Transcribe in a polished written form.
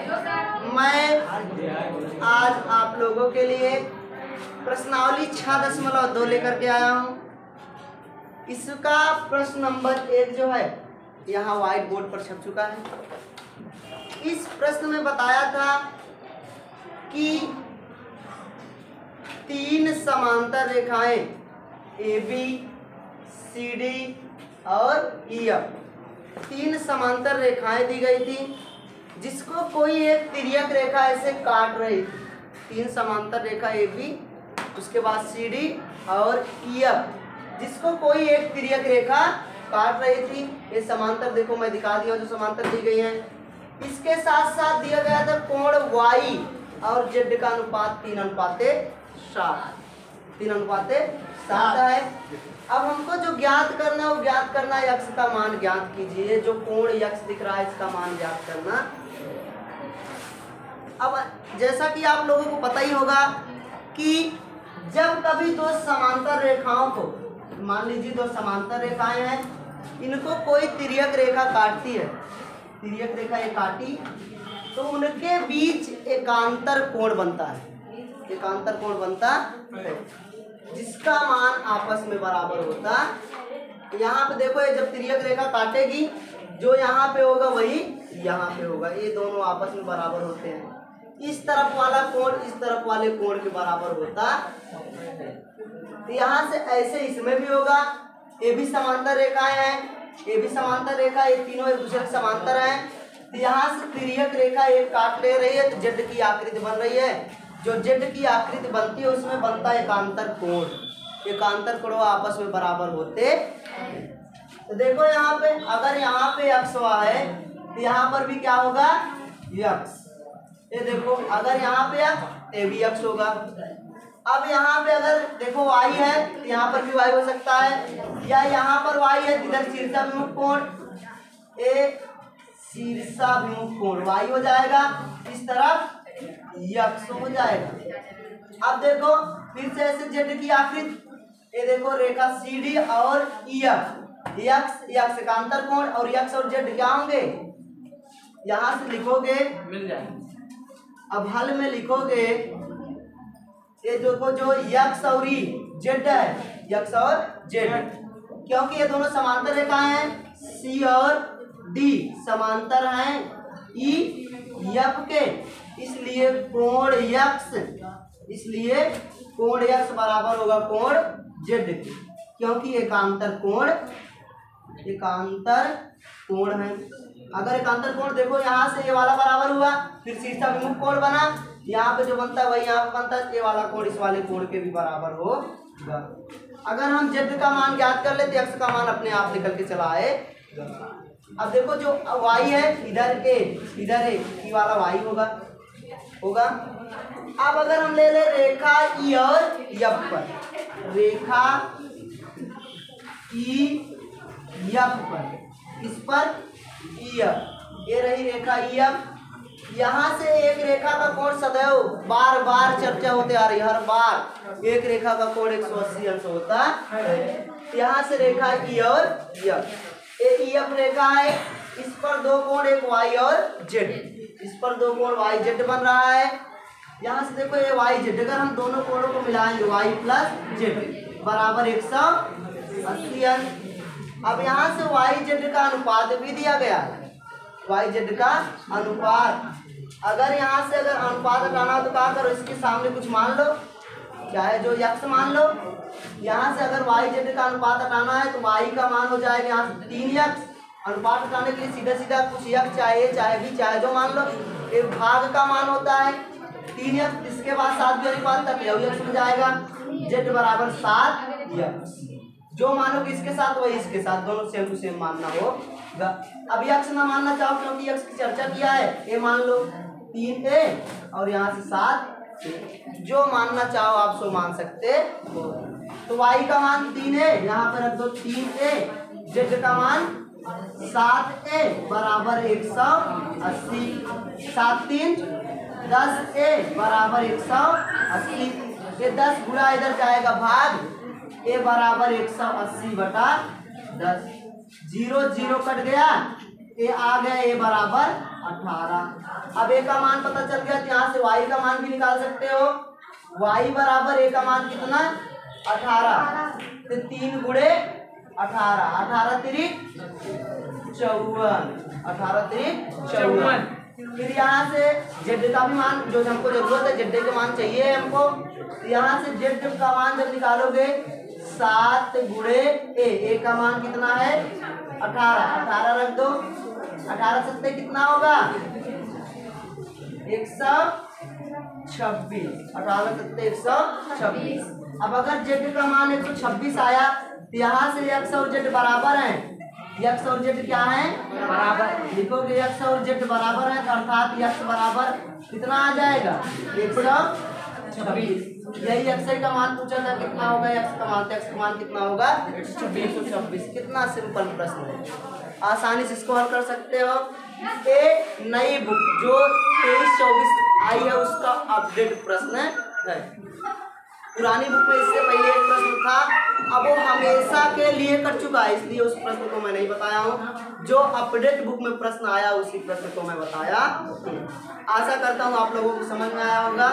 मैं आज आप लोगों के लिए प्रश्नावली 6.2 लेकर के आया हूँ। इसका प्रश्न नंबर 1 जो है यहाँ व्हाइट बोर्ड पर छप चुका है। इस प्रश्न में बताया था कि 3 समांतर रेखाएं AB, CD और EF 3 समांतर रेखाएं दी गई थी, जिसको कोई एक तिर्यक रेखा ऐसे काट रही थी। 3 समांतर रेखा AB, उसके बाद CD और EF, जिसको कोई एक तिर्यक रेखा काट रही थी। ये समांतर देखो मैं दिखा दिया जो समांतर दी गई है। इसके साथ साथ दिया गया था कोण Y और Z का अनुपात 3:7। 3:7 है। अब हमको जो ज्ञात करना है वो ज्ञात करना है, x का मान ज्ञात कीजिए। जो कोण x दिख रहा है इसका मान ज्ञात करना। अब जैसा कि आप लोगों को पता ही होगा कि जब कभी 2 समांतर रेखाओं को, मान लीजिए 2 समांतर रेखाएं हैं, इनको कोई तिर्यक रेखा काटती है, तिर्यक रेखा ये काटी, तो उनके बीच एकांतर कोण बनता है। एकांतर कोण बनता है जिसका मान आपस में बराबर होता। यहाँ पे देखो, ये जब तिर्यक रेखा काटेगी, जो यहाँ पे होगा वही यहाँ पे होगा। ये दोनों आपस में बराबर होते हैं। इस तरफ वाला कोण इस तरफ वाले कोण के बराबर होता। तो यहाँ से ऐसे इसमें भी होगा। ये भी समांतर रेखाएं हैं, ये भी समांतर रेखा, ये तीनों एक दूसरे के समांतर हैं। तो यहाँ से तिर्यक रेखा एक काट ले रही है तो जेड की आकृति बन रही है। जो जेड की आकृति बनती है उसमें बनता है एकांतर कोण। एकांतर कोण आपस में बराबर होते। तो देखो यहाँ पे, अगर यहाँ पे x है तो यहाँ पर भी क्या होगा, x। ये देखो, अगर यहाँ पे x, ये भी x होगा। अब यहाँ पे अगर देखो y है तो यहाँ पर भी y हो सकता है, या यहाँ पर y है इधर शीर्षाभिमुख कोण, ये शीर्षाभिमुख कोण y हो जाएगा, इस तरफ x हो जाएगा। अब देखो फिर से ऐसे जेड की आकृति, ये देखो रेखा CD और EF, x एकांतर कोण और x और z क्या होंगे, यहाँ से लिखोगे मिल जाएंगे। अब हल में लिखोगे, ये देखो जो x और z है, x और z, क्योंकि ये दोनों समांतर रेखाएं हैं। C और D समांतर हैं EF के, इसलिए कोण x बराबर होगा कोण z के, क्योंकि एकांतर कोण है। अगर एकांतर कोण देखो यहाँ से ये वाला बराबर हुआ, फिर शीर्षाभिमुख कोण बना, यहाँ पे जो बनता है वही यहाँ पे बनता है। ये वाला कोण इस वाले कोण के भी बराबर होगा। अगर हम z का मान ज्ञात कर लेते x का मान अपने आप निकल के चला आएगा। अब देखो जो y है इधर ए वाला y होगा। अब अगर हम ले ले रेखा E और F पर, रेखा EF पर, इस पर EF, ये रही रेखा EF। यहाँ से एक रेखा का कोण सदैव बार बार चर्चा होते आ रही है, हर बार एक रेखा का कोण 180 अंश होता है। यहाँ से रेखा E और F, ये EF रेखा है, इस पर 2 कोण, एक y और z, इस पर 2 कोण y z बन रहा है। यहाँ से देखो ये y z, अगर हम दोनों कोणों को मिलाएंगे y + z बराबर 180 अंश। अब यहाँ से y z का अनुपात भी दिया गया है, y z का अनुपात। अगर यहाँ से अगर अनुपात हटाना हो तो क्या करो, इसके सामने कुछ मान लो, चाहे जो x मान लो। यहाँ से अगर y z का अनुपात हटाना है तो y का मान हो जाएगा यहाँ से 3x। अनुपात हटाने के लिए सीधा सीधा कुछ x चाहे चाहे भी चाहे जो मान लो, एक भाग का मान होता है 3x, इसके बाद 7 के अनुपात तक x हो जाएगा, z बराबर 7x। जो मानोगे इसके साथ वही इसके साथ, दोनों सेम टू सेम मानना होगा। अब x ना मानना चाहो क्योंकि x की चर्चा किया है, a मान लो 3a और यहाँ से 7, जो मानना चाहो आप सो मान सकते हो। तो y का मान 3 है, यहाँ पर रख दो 3a, z का मान 7a बराबर 180, 7 3 10a बराबर 180। ये 10 गुणा इधर जाएगा भाग, a बराबर 180/10, 0 0 कट गया, a आ गया a बराबर 18। अब अब ए का मान पता चल गया तो यहाँ से y का मान भी निकाल सकते हो। y बराबर ए का मान कितना 18, तो 3 गुणे 18, 18 तिरिक 54, 18 तिरिक 54। फिर यहाँ से z का भी मान जो हमको जरूरत है, z के मान चाहिए हमको, तो यहाँ से z का मान जब निकालोगे 7 गुणे ए का मान कितना है 18, 18 रख दो, 18 सत्ते कितना होगा 126, 18 सत्ते 126। अब अगर z का मान 126 आया तो यहाँ से x और z बराबर हैं, x और z क्या है बराबर, लिखोगे x और z बराबर है, अर्थात x बराबर कितना आ जाएगा 126। यही x का मान पूछा था कितना होगा, x का मान, तो x का मान कितना होगा 126। कितना सिंपल प्रश्न है, आसानी से इसको हल कर सकते हो। एक नई बुक जो 23-24 आई है उसका अपडेट प्रश्न है। पुरानी बुक में इससे पहले एक प्रश्न था, अब वो हमेशा के लिए कर चुका है, इसलिए उस प्रश्न को मैं नहीं बताया हूँ। जो अपडेट बुक में प्रश्न आया उसी प्रश्न को मैं बताया। आशा करता हूँ आप लोगों को समझ में आया होगा।